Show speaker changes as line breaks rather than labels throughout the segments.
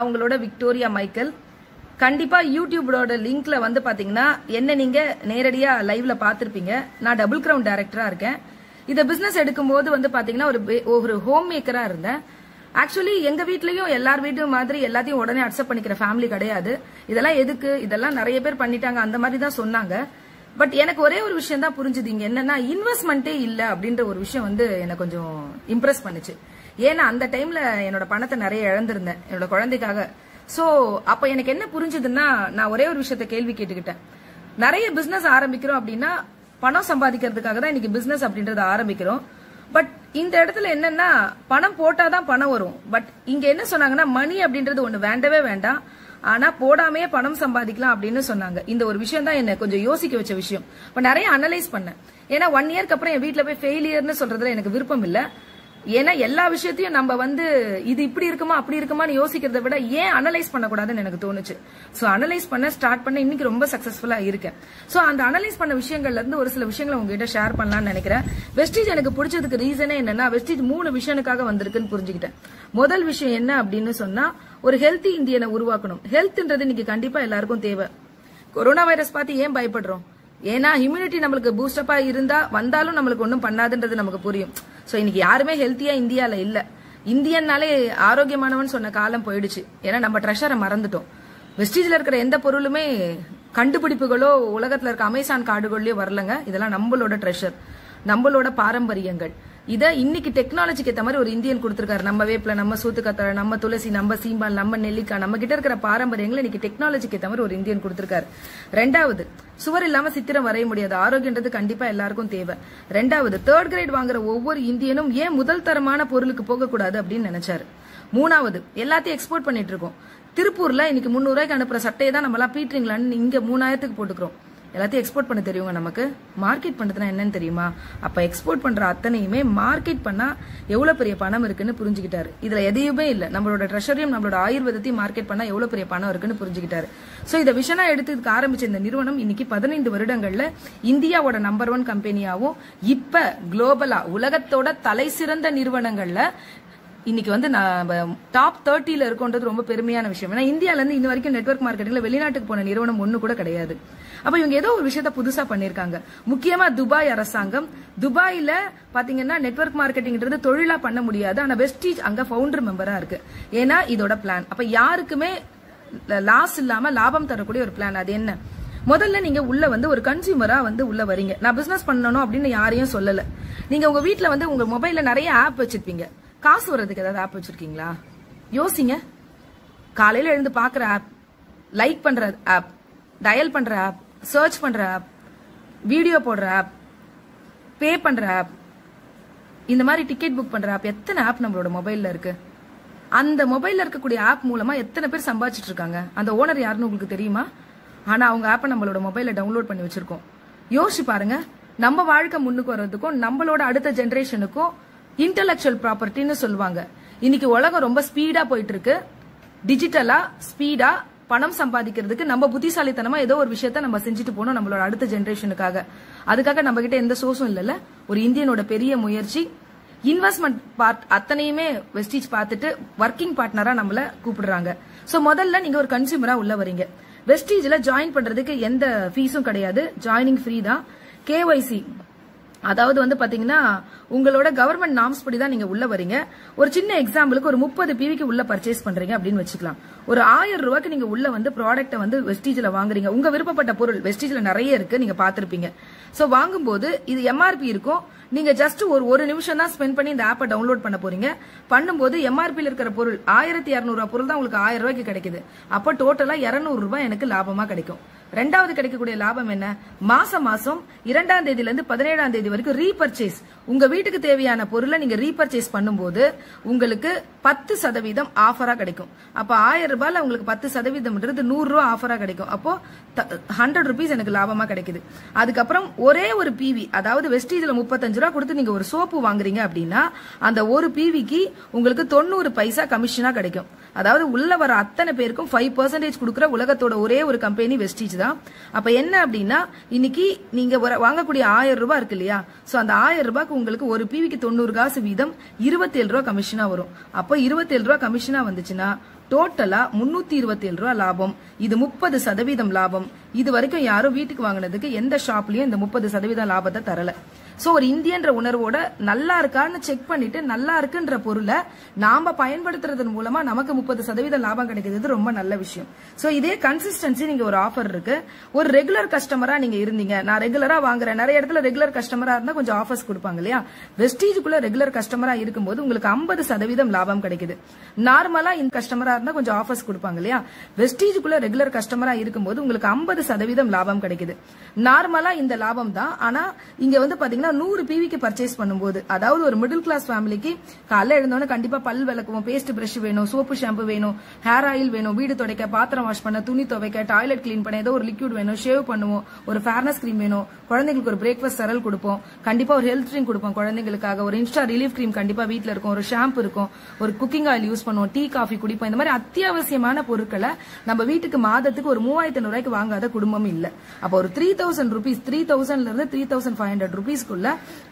அவங்களோட Victoria Michael. கண்டிப்பா யூடியூபோட லிங்க்ல வந்து பாத்தீங்கன்னா என்ன நீங்க நேரடியா லைவ்ல பாத்திருப்பீங்க. நான் டபுள் கிரவுண்ட் டைரக்டரா இருக்கேன். இந்த பிசினஸ் எடுக்கும்போது வந்து பாத்தீங்கன்னா ஒரு ஹோம் மேக்கரா இருந்தேன். ஆக்சுவலி எங்க வீட்லயும் எல்லார் வீட்டும் மாதிரி எல்லாத்தையும் உடனே அக்செப்ட் பண்ணிக்கிற ஃபேமிலி கிடையாது. இதெல்லாம் எதுக்கு, இதெல்லாம் நிறைய பேர் பண்ணிட்டாங்க அந்த மாதிரி தான் சொன்னாங்க. பட் எனக்கு ஒரே ஒரு விஷயம் தான் புரிஞ்சுது. இங்க என்னன்னா இன்வெஸ்ட்மெண்டே இல்ல அப்படின்ற ஒரு விஷயம் வந்து எனக்கு கொஞ்சம் இம்ப்ரெஸ் பண்ணுச்சு. ஏன்னா அந்த டைம்ல என்னோட பணத்தை நிறைய இழந்திருந்தேன் என்னோட குழந்தைக்காக. சோ அப்ப எனக்கு என்ன புரிஞ்சதுன்னா நான் ஒரே ஒரு விஷயத்த கேள்வி கேட்டுக்கிட்டேன். நிறைய பிசினஸ் ஆரம்பிக்கிறோம் அப்படின்னா பணம் சம்பாதிக்கிறதுக்காக தான் இன்னைக்கு பிசினஸ் அப்படின்றத ஆரம்பிக்கிறோம். பட் இந்த இடத்துல என்னன்னா பணம் போட்டாதான் பணம் வரும். பட் இங்க என்ன சொன்னாங்கன்னா மணி அப்படின்றது ஒண்ணு வேண்டவே வேண்டாம், ஆனா போடாமே பணம் சம்பாதிக்கலாம் அப்படின்னு சொன்னாங்க. இந்த ஒரு விஷயம் தான் என்ன கொஞ்சம் யோசிக்க வச்ச விஷயம். இப்ப நிறைய அனலைஸ் பண்ணேன். ஏன்னா 1 இயர்க்கு அப்புறம் என் வீட்டுல போய் ஃபெயிலியர்னு சொல்றதுல எனக்கு விருப்பம் இல்ல. ஏன்னா எல்லா விஷயத்தையும் நம்ம வந்து இது இப்படி இருக்குமா அப்படி இருக்குமான்னு யோசிக்கிறத விட ஏன் அனலைஸ் பண்ணக்கூடாதுன்னு எனக்கு தோணுச்சு. சோ அனலைஸ் பண்ண ஸ்டார்ட் பண்ண இன்னைக்கு ரொம்ப சக்சஸ்ஃபுல்லா இருக்கேன். சோ அந்த அனலைஸ் பண்ண விஷயங்கள்ல இருந்து ஒரு சில விஷயங்களை உங்ககிட்ட ஷேர் பண்ணலாம்னு நினைக்கிறேன். வெஸ்டீஜ் எனக்கு பிடிச்சதுக்கு ரீசனே என்னன்னா வெஸ்டீஜ் 3 விஷயனுக்காக வந்திருக்குன்னு புரிஞ்சுக்கிட்டேன். முதல் விஷயம் என்ன அப்படின்னு சொன்னா ஒரு ஹெல்த்தி இந்தியனை உருவாக்கணும். ஹெல்த்ன்றது இன்னைக்கு கண்டிப்பா எல்லாருக்கும் தேவை. கொரோனா வைரஸ் பார்த்து ஏன் பயப்படுறோம்? ஏன்னா இம்யூனிட்டி நம்மளுக்கு பூஸ்டப்பா இருந்தா வந்தாலும் நம்மளுக்கு ஒன்றும் பண்ணாதுன்றது நமக்கு புரியும். சோ இன்னைக்கு யாருமே ஹெல்த்தியா இந்தியால இல்ல. இந்தியன்னாலே ஆரோக்கியமானவன் சொன்ன காலம் போயிடுச்சு. ஏன்னா நம்ம ட்ரெஷரை மறந்துட்டோம். வெஸ்டீஜ்ல இருக்கிற எந்த பொருளுமே கண்டுபிடிப்புகளோ உலகத்துல இருக்க அமேசான் காடுகள்லயோ வரலங்க. இதெல்லாம் நம்மளோட ட்ரெஷர், நம்மளோட பாரம்பரியங்கள். இத இன்னைக்கு டெக்னாலஜிக்கு ஏற்ற மாதிரி ஒரு இந்தியன் கொடுத்திருக்காரு. நம்ம வேப்பில, நம்ம சூத்துக்கத்தழை, நம்ம துளசி, நம்ம சீம்பால், நம்ம நெல்லிக்காய், நம்ம கிட்ட இருக்கிற பாரம்பரியங்களை இன்னைக்கு டெக்னாலஜிக்கு ஏற்ற மாதிரி ஒரு இந்தியன் கொடுத்திருக்காரு. ரெண்டாவது, சுவர் இல்லாம சித்திரம் வரைய முடியாது. ஆரோக்கியன்றது கண்டிப்பா எல்லாருக்கும் தேவை. ரெண்டாவது, 3rd கிரேட் வாங்குற ஒவ்வொரு இந்தியனும் ஏன் முதல் தரமான பொருளுக்கு போகக்கூடாது அப்படின்னு நினைச்சாரு. மூணாவது, எல்லாத்தையும் எக்ஸ்போர்ட் பண்ணிட்டு இருக்கோம். திருப்பூர்ல இன்னைக்கு 300 ரூபாய்க்கு அனுப்புற சட்டையை தான் நம்ம எல்லாம் பீட்ரிங்லான்னு இங்க 3000க்கு போட்டுக்கிறோம். எல்லாத்தையும் எக்ஸ்போர்ட் பண்ண தெரியுங்க நமக்கு. மார்க்கெட் பண்றதுனா என்னன்னு தெரியுமா? அப்ப எக்ஸ்போர்ட் பண்ற அத்தனையுமே மார்க்கெட் பண்ணா எவ்வளவு பெரிய பணம் இருக்குன்னு புரிஞ்சுக்கிட்டாரு. இதுல எதையுமே இல்ல, நம்மளோட ட்ரெஷரையும் நம்மளோட ஆயுர்வேதத்தையும் மார்க்கெட் பண்ணா எவ்வளவு பெரிய பணம் இருக்குன்னு புரிஞ்சுக்கிட்டாரு. சோ இத விஷனா எடுத்து ஆரம்பிச்ச இந்த நிறுவனம் இன்னைக்கு 15 வருடங்கள்ல இந்தியாவோட நம்பர் 1 கம்பெனியாவும் இப்ப குளோபலா உலகத்தோட தலை சிறந்த நிறுவனங்கள்ல இன்னைக்கு வந்து டாப் 30ல இருக்கும்ன்றது ரொம்ப பெருமையான விஷயம். ஏன்னா இந்தியால இருந்து இன்ன வரைக்கும் நெட்வொர்க் மார்க்கெட்டிங்ல வெளிநாட்டுக்கு போன நிறுவனம் ஒண்ணு கூட கிடையாது. அப்ப இவங்க ஏதோ ஒரு விஷயத்த புதுசா பண்ணிருக்காங்க. முக்கியமா துபாய் அரசாங்கம், துபாயில பாத்தீங்கன்னா நெட்வொர்க் மார்க்கெட்டிங்ன்றது தொழிலா பண்ண முடியாது. ஆனா வெஸ்டீஜ் அங்க ஃபவுண்டர் மெம்பரா இருக்கு. ஏன்னா இதோட பிளான் அப்ப யாருக்குமே லாஸ் இல்லாம லாபம் தரக்கூடிய ஒரு பிளான். அது என்ன? முதல்ல நீங்க உள்ள வந்து ஒரு கன்சியூமரா வந்து உள்ள வரீங்க. நான் பிசினஸ் பண்ணணும் அப்படின்னு யாரையும் சொல்லல. நீங்க உங்க வீட்டுல வந்து உங்க மொபைல்ல நிறைய ஆப் வச்சிருப்பீங்க. காசு வர்றதுக்கு ஏதாவது ஆப் வச்சிருக்கீங்களா? யோசிங்க. காலையில எழுந்து பாக்குற ஆப், லைக் பண்ற ஆப், டயல் பண்ற ஆப், சர்ச் பண்ற ஆப், வீடியோ போடுற ஆப், பே பண்ற ஆப், இந்த மாதிரி டிக்கெட் புக் பண்ற ஆப், எத்தனை ஆப் நம்மளோட மொபைல்ல இருக்கு? அந்த மொபைல்ல இருக்கக்கூடிய ஆப் மூலமா எத்தனை பேர் சம்பாதிச்சிட்டு இருக்காங்க? அந்த ஓனர் யாருன்னு உங்களுக்கு தெரியுமா? ஆனா அவங்க ஆப்பை நம்மளோட மொபைல்ல டவுன்லோட் பண்ணி வச்சிருக்கோம். யோசிச்சு பாருங்க. நம்ம வாழ்க்கை முன்னுக்கு வர்றதுக்கும் நம்மளோட அடுத்த ஜெனரேஷனுக்கும் இன்டெலக்சுவல் ப்ராப்பர்ட்டின்னு சொல்லுவாங்க. இன்னைக்கு உலகம் ரொம்ப ஸ்பீடா போயிட்டு இருக்கு. டிஜிட்டலா ஸ்பீடா பணம் சம்பாதிக்கிறதுக்கு நம்ம புத்திசாலித்தனமா ஏதோ ஒரு விஷயத்த நம்ம செஞ்சுட்டு போனோம் நம்மளோட அடுத்த ஜெனரேஷனுக்காக. அதுக்காக நம்ம கிட்ட எந்த சோர்ஸும் இல்லைல்ல. ஒரு இந்தியனோட பெரிய முயற்சி. இன்வெஸ்ட்மெண்ட் பார்ட் அத்தனையுமே வெஸ்டீஜ் பார்த்துட்டு ஒர்க்கிங் பார்ட்னரா நம்மள கூப்பிடுறாங்க. சோ முதல்ல நீங்க ஒரு கன்சியூமரா உள்ள வரீங்க. வெஸ்டீஜ்ல ஜாயின் பண்றதுக்கு எந்த ஃபீஸும் கிடையாது. ஜாயினிங் ஃப்ரீ தான். கேஒய்சி, அதாவது வந்து பாத்தீங்கன்னா உங்களோட கவர்மெண்ட் நார்ம்ஸ் படி தான் நீங்க உள்ள வரீங்க. ஒரு சின்ன எக்ஸாம்பிளுக்கு ஒரு 30 பிவிக்கு உள்ள பர்ச்சேஸ் பண்றீங்க அப்படின்னு வச்சுக்கலாம். ஒரு 1000 ரூபாய்க்கு நீங்க உள்ள வந்து ப்ராடக்ட்டை வந்து வெஸ்டீஜ்ல வாங்குறீங்க. உங்க விருப்பப்பட்ட பொருள் வெஸ்டீஜ்ல நிறைய இருக்கு, நீங்க பாத்திருப்பீங்க. சோ வாங்கும்போது இது எம்ஆர்பி இருக்கும். நீங்க ஜஸ்ட் ஒரு நிமிஷம் தான் ஸ்பெண்ட் பண்ணி இந்த ஆப்பை டவுன்லோட் பண்ண போறீங்க. பண்ணும்போது எம்ஆர்பியில் இருக்கிற பொருள் 1200 ரூபாய் பொருள் தான் உங்களுக்கு 1000 ரூபாய்க்கு கிடைக்குது. அப்போ டோட்டலா 200 ரூபாய் எனக்கு லாபமா கிடைக்கும். ரெண்டாவது கிடைக்கக்கூடிய லாபம் என்ன? மாசம் 2ஆம் தேதியில இருந்து 17ஆம் தேதி வரைக்கும் ரீபர்ச்சேஸ். உங்க வீட்டுக்கு தேவையான பொருளை நீங்க ரீபர்ச்சேஸ் பண்ணும்போது உங்களுக்கு 10% ஆஃபரா கிடைக்கும். அப்ப 1000 ரூபாயில உங்களுக்கு 10%ன்றது 100 ரூபாய் ஆஃபரா கிடைக்கும். அப்போ 100 rupees எனக்கு லாபமா கிடைக்குது. அதுக்கப்புறம் ஒரே ஒரு பிவி, அதாவது வெஸ்டீஜ்ல 35 ரூபாய் கொடுத்து நீங்க ஒரு சோப்பு வாங்குறீங்க அப்படின்னா அந்த ஒரு பிவிக்கு உங்களுக்கு 90 பைசா கமிஷனா கிடைக்கும். அதாவது உள்ள வர அத்தனை பேருக்கும் 5% கொடுக்குற உலகத்தோட ஒரே ஒரு கம்பெனி வெஸ்டீஜ் தான். அப்ப என்ன அப்படின்னா இன்னைக்கு நீங்க வாங்கக்கூடிய 1000 ரூபாய் இருக்கு இல்லையா? சோ அந்த 1000 ரூபாய்க்கு உங்களுக்கு ஒரு பிவிக்கு 90 காசு வீதம் 27 ரூபாய் கமிஷனா வரும். அப்போ 27 ரூபாய் கமிஷனா வந்துச்சுன்னா டோட்டலா 327 ரூபாய் லாபம். இது 30% லாபம். இது வரைக்கும் யாரும் வீட்டுக்கு வாங்கினதுக்கு எந்த ஷாப்லயும் இந்த 30% லாபத்தை தரல. சோ ஒரு இந்தியன்ற உணர்வோட நல்லா இருக்கான்னு செக் பண்ணிட்டு நல்லா இருக்குன்ற பொருளை நாம பயன்படுத்துறதன் மூலமா நமக்கு 30% லாபம் கிடைக்கிறது ரொம்ப நல்ல விஷயம். சோ இதே கன்சிஸ்டன்சி நீங்க ஒரு ஆஃபர் இருக்கு. ஒரு ரெகுலர் கஸ்டமரா நீங்க இருந்தீங்க, நான் ரெகுலரா வாங்குறேன், நிறைய இடத்துல ரெகுலர் கஸ்டமரா இருந்தா கொஞ்சம் ஆஃபர்ஸ் கொடுப்பாங்க இல்லையா? வெஸ்டீஜுக்குள்ள ரெகுலர் கஸ்டமரா இருக்கும்போது உங்களுக்கு 50% லாபம் கிடைக்குது. நார்மலா இந்த கஸ்டமரா இருந்தா கொஞ்சம் ஆஃபர்ஸ் கொடுப்பாங்க இல்லையா? வெஸ்டீஜுக்குள்ள ரெகுலர் கஸ்டமரா இருக்கும்போது உங்களுக்கு 50% லாபம் கிடைக்குது. நார்மலா இந்த லாபம் தான். ஆனா இங்க வந்து பாத்தீங்கன்னா 100 PVக்கு பர்ச்சேஸ் பண்ணும்போது, அதாவது ஒரு மிடில் கிளாஸ் ஃபேமிலிக்கு காலைல எழுந்தோன்னு கண்டிப்பா பல் விளக்குவோம், பேஸ்ட் பிரஷ் வேணும், சோப்பு ஷாம்பு வேணும், ஹேர் ஆயில் வேணும், வீடு துடைக்க, பாத்திரம் வாஷ் பண்ண, துணி துவைக்க, டாய்லெட் கிளீன் பண்ண ஏதோ ஒரு லிக்விட் வேணும், ஷேவ் பண்ணுவோம், ஒரு ஃபேர்னஸ் கிரீம் வேணும், குழந்தைங்களுக்கு ஒரு பிரேக்ஃபாஸ்ட் சரல் கொடுப்போம், கண்டிப்பா ஒரு ஹெல்த் ட்ரிங்க் கொடுப்போம் குழந்தைங்களுக்காக, ஒரு இன்ஸ்டா ரிலீஃப் கிரீம் கண்டிப்பா வீட்ல இருக்கும், ஒரு ஷாம்பு இருக்கும், ஒரு குக்கிங் ஆயில் யூஸ் பண்ணுவோம், டீ காஃபி குடிப்போம். இந்த மாதிரி அத்தியாவசியமான பொருட்களை நம்ம வீட்டுக்கு மாதத்துக்கு ஒரு 3500 ரூபாய்க்கு வாங்காத குடும்பம் இல்ல. அப்ப ஒரு 3000 rupees, 3000ல இருந்து 3500 rupeesக்குள்ள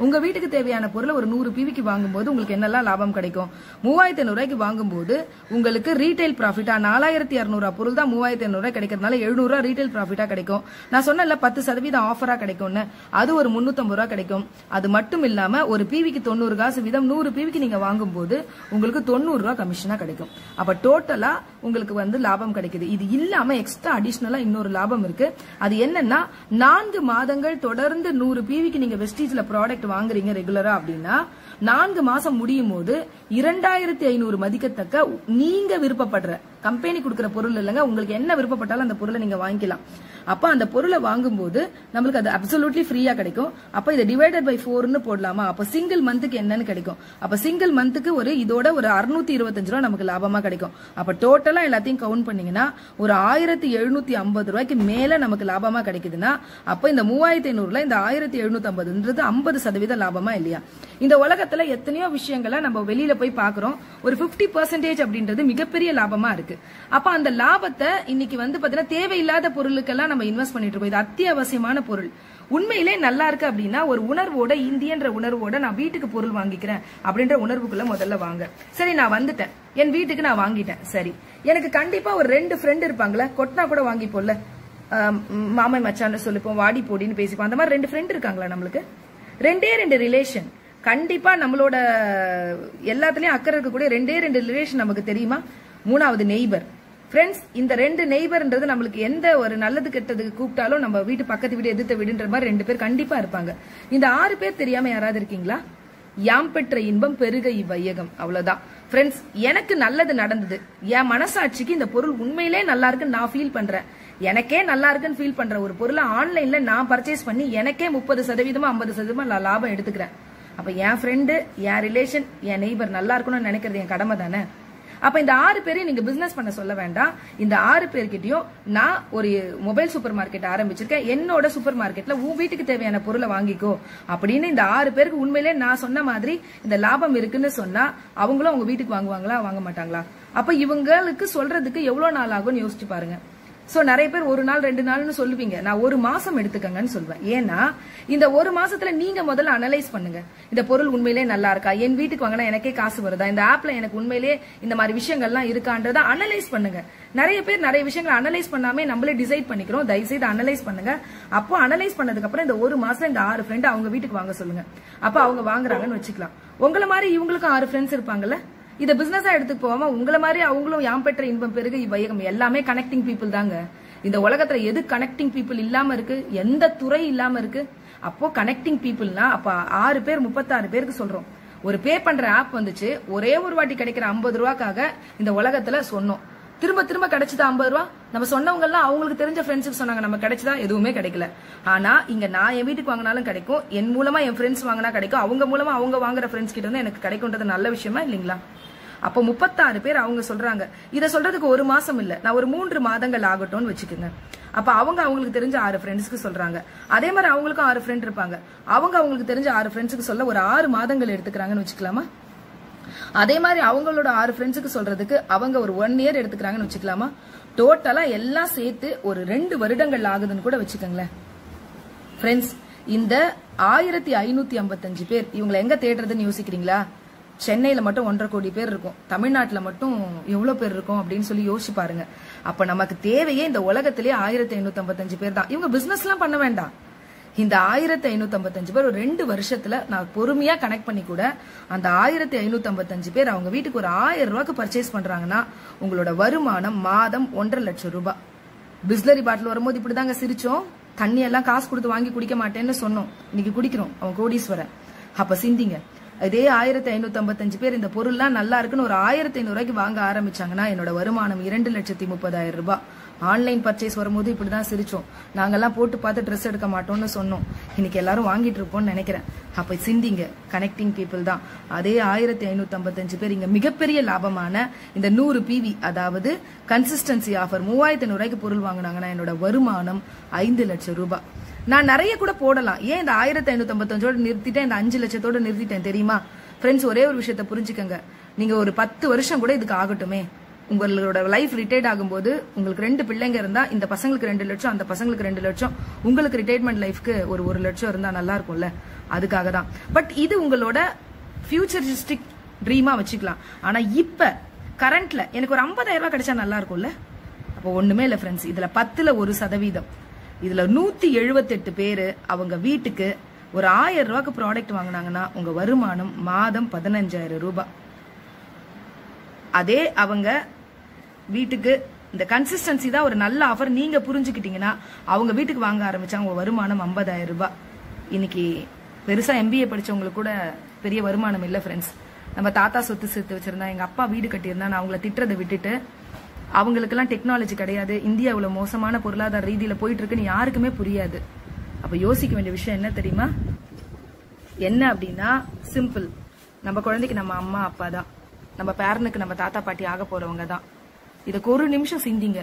உங்க வீட்டுக்கு தேவையான பொருளை ஒரு 100 PVக்கு வாங்கும்போது உங்களுக்கு என்னெல்லாம் லாபம் கிடைக்கும்? 3500 ரூபாய்க்கு வாங்கும்போது உங்களுக்கு ரீட்டைல் ப்ராஃபிட்டா 4200 பொருள் தான் 3500 ரூபாய் கிடைக்கிறதுனால 700 ரூபாய் ரீட்டைல் ப்ராஃபிட்டா கிடைக்கும். நான் சொன்னல 10% ஆஃபரா கிடைக்கும்னு, அது ஒரு 350 ரூபாய் கிடைக்கும். அது மட்டும் இல்லாம ஒரு PVக்கு 90 காசு வீதம் 100 PVக்கு நீங்க வாங்கும்போது உங்களுக்கு 90 ரூபாய் கமிஷனா கிடைக்கும். அப்ப டோட்டலா உங்களுக்கு வந்து லாபம் கிடைக்குது. இது இல்லாம எக்ஸ்ட்ரா அடிஷனலா இன்னொரு லாபம் இருக்கு. அது என்னன்னா 4 மாதங்கள் தொடர்ந்து 100 PVக்கு நீங்க வெஸ்டீஜ்ல ப்ராடக்ட் வாங்குறீங்க ரெகுலரா அப்படின்னா 4 மாசம் முடியும் போது 2500 மதிக்கத்தக்க நீங்க விருப்பப்படுற கம்பெனி கொடுக்கிற பொருள் இல்லங்க, உங்களுக்கு என்ன விருப்பப்பட்டாலும் அந்த பொருளை நீங்க வாங்கிக்கலாம். அப்ப அந்த பொருளை வாங்கும்போது நம்மளுக்கு அது அப்சல்யூட்லி ஃப்ரீயா கிடைக்கும். அப்ப இதை டிவைடட் பை 4ன்னு போடலாமா? அப்ப சிங்கிள் மந்த்துக்கு என்னன்னு கிடைக்கும்? அப்ப சிங்கிள் மந்த்துக்கு இதோட ஒரு 625 ரூபாய் நமக்கு லாபமா கிடைக்கும். அப்ப டோட்டலா எல்லாத்தையும் கவுண்ட் பண்ணீங்கன்னா ஒரு 1750 ரூபாய்க்கு மேல நமக்கு லாபமா கிடைக்குதுன்னா அப்ப இந்த 3500ல இந்த 1750ன்றது 50% லாபமா இல்லையா? இந்த உலகத்துல எத்தனையோ விஷயங்களை நம்ம வெளியில போய் பாக்குறோம். ஒரு 50% அப்படின்றது மிகப்பெரிய லாபமா இருக்கு. அப்ப அந்த லாபத்தை இன்னைக்கு வந்து பாத்தீங்கன்னா தேவையில்லாத பொருளுக்கெல்லாம் நம்ம இன்வெஸ்ட் பண்ணிட்டு இருக்கோம். இது அத்தியாவசியமான பொருள். உண்மையிலே நல்லா இருக்கு அப்படின்னா ஒரு உணர்வோட, இந்தியன்ற உணர்வோட நான் வீட்டுக்கு பொருள் வாங்கிக்கிறேன் அப்படின்ற உணர்வுக்குள்ள முதல்ல வாங்க. சரி, நான் வந்துட்டேன், என் வீட்டுக்கு நான் வாங்கிட்டேன். சரி, எனக்கு கண்டிப்பா ஒரு 2 ஃப்ரெண்ட் இருப்பாங்களே, கொட்டினா கூட வாங்கி போடல, மாமை மச்சான்னு சொல்லிப்போம், வாடி போடின்னு பேசிப்போம். அந்த மாதிரி 2 ஃப்ரெண்ட் இருக்காங்களா நம்மளுக்கு? 2 ரிலேஷன். கண்டிப்பா நம்மளோட எல்லாத்துலயும் அக்கறை இருக்கக்கூடிய 2 ரிலேஷன் நமக்கு தெரியுமா? 3வது நெய்பர். ஃப்ரெண்ட்ஸ், இந்த 2 நெய்பர்ன்றது நம்மளுக்கு எந்த ஒரு நல்லது கெட்டதுக்கு கூப்பிட்டாலும் நம்ம வீட்டு பக்கத்து வீடு எதிர்த்த வீடுன்ற மாதிரி 2 பேர் கண்டிப்பா இருப்பாங்க. இந்த 6 பேர் தெரியாம யாராவது இருக்கீங்களா? யாம் பெற்ற இன்பம் பெருக இவ்வையகம். அவ்வளவுதான் ஃப்ரெண்ட்ஸ். எனக்கு நல்லது நடந்தது, என் மனசாட்சிக்கு இந்த பொருள் உண்மையிலே நல்லா இருக்குன்னு நான் ஃபீல் பண்றேன், எனக்கே நல்லா இருக்குன்னு ஃபீல் பண்ற ஒரு பொருளை ஆன்லைன்ல நான் பர்ச்சேஸ் பண்ணி எனக்கே 30% 50% லாபம் எடுத்துக்கிறேன். அப்ப என் ஃப்ரெண்டு, என் ரிலேஷன், என் நெய்பர் நல்லா இருக்கணும்னு நினைக்கிறது என் கடமை தானே? அப்ப இந்த 6 பேரையும் நீங்க பிசினஸ் பண்ண சொல்ல வேண்டாம். இந்த 6 பேர்கிட்டயும் நான் ஒரு மொபைல் சூப்பர் மார்க்கெட் ஆரம்பிச்சிருக்கேன், என்னோட சூப்பர் மார்க்கெட்ல உன் வீட்டுக்கு தேவையான பொருளை வாங்கிக்கோ அப்படின்னு இந்த 6 பேருக்கு உண்மையிலே நான் சொன்ன மாதிரி இந்த லாபம் இருக்குன்னு சொன்னா அவங்களும் உங்க வீட்டுக்கு வாங்குவாங்களா, வாங்க மாட்டாங்களா? அப்ப இவங்களுக்கு சொல்றதுக்கு எவ்வளவு நாள் ஆகும்னு யோசிச்சு பாருங்க. சோ நிறைய பேர் 1 நாள் 2 நாள்னு சொல்லுவீங்க, நான் 1 மாசம் எடுத்துக்கங்கன்னு சொல்வேன். ஏன்னா இந்த 1 மாசத்துல நீங்க முதல்ல அனலைஸ் பண்ணுங்க, இந்த பொருள் உண்மையிலே நல்லா இருக்கா, என் வீட்டுக்கு வாங்கினா எனக்கே காசு வருதா, இந்த ஆப்ல எனக்கு உண்மையிலே இந்த மாதிரி விஷயங்கள்லாம் இருக்கான்றத அனலைஸ் பண்ணுங்க. நிறைய பேர் நிறைய விஷயங்களை அனலைஸ் பண்ணாமே நம்மளே டிசைட் பண்ணிக்கிறோம். தயவுசெய்து அனலைஸ் பண்ணுங்க. அப்போ அனலைஸ் பண்ணதுக்கு அப்புறம் இந்த 1 மாசம் இந்த 6 ஃப்ரெண்ட் அவங்க வீட்டுக்கு வாங்க சொல்லுங்க. அப்ப அவங்க வாங்குறாங்கன்னு வச்சுக்கலாம். உங்களை மாதிரி இவங்களுக்கும் 6 ஃப்ரெண்ட்ஸ் இருப்பாங்கல்ல. இத பிசினஸா எடுத்துட்டு போகாம உங்களை மாதிரி அவங்களும் யாம் பெற்ற இன்பம் பெருக இவ்வையகம். எல்லாமே கனெக்டிங் பீப்புள் தாங்க. இந்த உலகத்துல எது கனெக்டிங் பீப்புள் இல்லாம இருக்கு? எந்த துறை இல்லாம இருக்கு? அப்போ கனெக்டிங் பீப்புள்னா அப்ப 6 பேர் 36 பேருக்கு சொல்றோம். ஒரு பே பண்ற ஆப் வந்துச்சு, ஒரே ஒரு வாட்டி கிடைக்கிற 50 ரூபாய்க்காக இந்த உலகத்துல சொன்னோம். திரும்ப திரும்ப கிடைச்சதா 50 ரூபா? நம்ம சொன்னவங்க எல்லாம் அவங்களுக்கு தெரிஞ்ச ஃப்ரெண்ட்ஸுக்கு சொன்னாங்க, நம்ம கிடைச்சதா? எதுவுமே கிடைக்கல. ஆனா இங்க நான் என் வீட்டுக்கு வாங்கினாலும் கிடைக்கும், என் மூலமா என் ஃப்ரெண்ட்ஸ் வாங்கினா கிடைக்கும், அவங்க மூலமா அவங்க வாங்குற ஃப்ரெண்ட்ஸ் கிட்ட இருந்து எனக்கு கிடைக்கும்ன்றது நல்ல விஷயமா இல்லீங்களா? அப்ப 36 பேர் அவங்க சொல்றாங்க. இத சொல்றதுக்கு 1 மாசம் இல்ல, நான் ஒரு 3 மாதங்கள் ஆகட்டும்னு வச்சுக்கோங்க. அப்ப அவங்க அவங்களுக்கு தெரிஞ்ச 6 ஃப்ரெண்ட்ஸ்க்கு சொல்றாங்க. அதே மாதிரி அவங்களுக்கும் 6 ஃப்ரெண்ட் இருப்பாங்க, அவங்க அவங்களுக்கு தெரிஞ்ச 6 ஃப்ரெண்ட்ஸ்க்கு சொல்ல ஒரு 6 மாதங்கள் எடுத்துக்கிறாங்கன்னு வச்சுக்கலாமா? அதே மாதிரி அவங்களோட 6 ஃப்ரெண்ட்ஸ்க்கு சொல்றதுக்கு அவங்க ஒரு 1 இயர் எடுத்துக்கிறாங்கன்னு வச்சுக்கலாமா? டோட்டலா எல்லாம் சேர்த்து ஒரு 2 வருடங்கள் ஆகுதுன்னு கூட வச்சுக்கோங்களேன். ஃப்ரெண்ட்ஸ், இந்த 1555 பேர் இவங்களை எங்க தேடுறதுன்னு யோசிக்கிறீங்களா? சென்னையில மட்டும் 1.5 கோடி பேர் இருக்கும், தமிழ்நாட்டுல மட்டும் எவ்வளவு பேர் இருக்கும் அப்படின்னு சொல்லி யோசிச்சு பாருங்க. அப்ப நமக்கு தேவையே இந்த உலகத்திலேயே 1555 பேர் தான். இவங்க பிசினஸ் எல்லாம் பண்ண வேண்டாம். இந்த 1555 பேர் ஒரு 2 வருஷத்துல நான் பொறுமையா கனெக்ட் பண்ணி கூட அந்த 1555 பேர் அவங்க வீட்டுக்கு ஒரு 1000 ரூபாய்க்கு பர்ச்சேஸ் பண்றாங்கன்னா உங்களோட வருமானம் மாதம் 1.5 லட்சம் ரூபாய். பிஸ்லரி பாட்டில் வரும்போது இப்படிதாங்க சிரிச்சோம், தண்ணி எல்லாம் காசு கொடுத்து வாங்கி குடிக்க மாட்டேன்னு சொன்னோம், இன்னைக்கு குடிக்கிறோம், அவன் கோடீஸ்வரன். அப்ப சிந்திங்க, இதே 1555 பேர் இந்த பொருள்லாம் நல்லா இருக்குன்னு ஒரு 1500 ரூபாய்க்கு வாங்க ஆரம்பிச்சாங்கன்னா என்னோட வருமானம் 2,30,30,000 ரூபாய். ஆன்லைன் பர்ச்சேஸ் வரும்போது இப்படிதான் சிரிச்சோம், நாங்கெல்லாம் போட்டு பார்த்து ட்ரெஸ் எடுக்க மாட்டோம்னு சொன்னோம், இன்னைக்கு எல்லாரும் வாங்கிட்டு இருப்போம்னு நினைக்கிறேன். அப்ப சிந்திங்க, கனெக்டிங் பீப்புள் தான். அதே 1555 பேர் இங்க மிகப்பெரிய லாபமான இந்த 100 PV, அதாவது கன்சிஸ்டன்சி ஆஃபர் 3500 ரூபாய்க்கு பொருள் வாங்கினாங்கன்னா என்னோட வருமானம் 5 லட்சம் ரூபாய். நான் நிறைய கூட போடலாம், ஏன் இந்த 1555ஓட நிறுத்திட்டேன், இந்த 5 லட்சத்தோட நிறுத்திட்டேன் தெரியுமா? ஃப்ரெண்ட்ஸ், ஒரே ஒரு விஷயத்த புரிஞ்சுக்கங்க, நீங்க ஒரு 10 வருஷம் கூட இதுக்கு ஆகட்டுமே, உங்களோட லைஃப் ரிட்டையர்ட் ஆகும்போது உங்களுக்கு 2 பிள்ளைங்க இருந்தா இந்த பசங்களுக்கு 2 லட்சம், அந்த பசங்களுக்கு 2 லட்சம், உங்களுக்கு ரிட்டையர்மெண்ட் லைஃப்க்கு ஒரு 1 லட்சம் இருந்தா நல்லா இருக்கும்ல, அதுக்காக தான். பட் இது உங்களோட ஃபியூச்சரிஸ்டிக் ட்ரீமா வச்சுக்கலாம். ஆனா இப்ப கரண்ட்ல எனக்கு ஒரு 50,000 ரூபாய் கிடைச்சா நல்லா இருக்கும்ல. அப்போ ஒண்ணுமே இல்ல ஃப்ரெண்ட்ஸ், இதுல 10ல் 1%, இதுல 178 பேரு அவங்க வீட்டுக்கு ஒரு 1000 ரூபாய்க்கு ப்ராடக்ட் வாங்கினாங்கன்னா உங்க வருமானம் மாதம் 15,000 ரூபாய். அதே அவங்க வீட்டுக்கு இந்த கன்சிஸ்டன்சி தான் ஒரு நல்ல ஆஃபர், நீங்க புரிஞ்சுக்கிட்டீங்கன்னா அவங்க வீட்டுக்கு வாங்க ஆரம்பிச்சாங்க உங்க வருமானம் 50,000 ரூபாய். இன்னைக்கு பெருசா MBA படிச்சவங்களுக்கு கூட பெரிய வருமானம் இல்ல ஃப்ரெண்ட்ஸ். நம்ம தாத்தா சொத்து சேர்த்து வச்சிருந்தா, எங்க அப்பா வீடு கட்டியிருந்தா, நான் அவங்கள திட்டுறதை விட்டுட்டு அவங்களுக்கெல்லாம் டெக்னாலஜி கிடையாது, இந்தியா இவ்வளவு மோசமான பொருளாதார ரீதியில போயிட்டு இருக்குன்னு யாருக்குமே புரியாது. அப்ப யோசிக்க வேண்டிய விஷயம் என்ன தெரியுமா? என்ன அப்படின்னா சிம்பிள், நம்ம குழந்தைக்கு நம்ம அம்மா அப்பா தான், நம்ம பேரனுக்கு நம்ம தாத்தா பாட்டி ஆக போறவங்க தான். இதுக்கு ஒரு நிமிஷம் சிந்திங்க.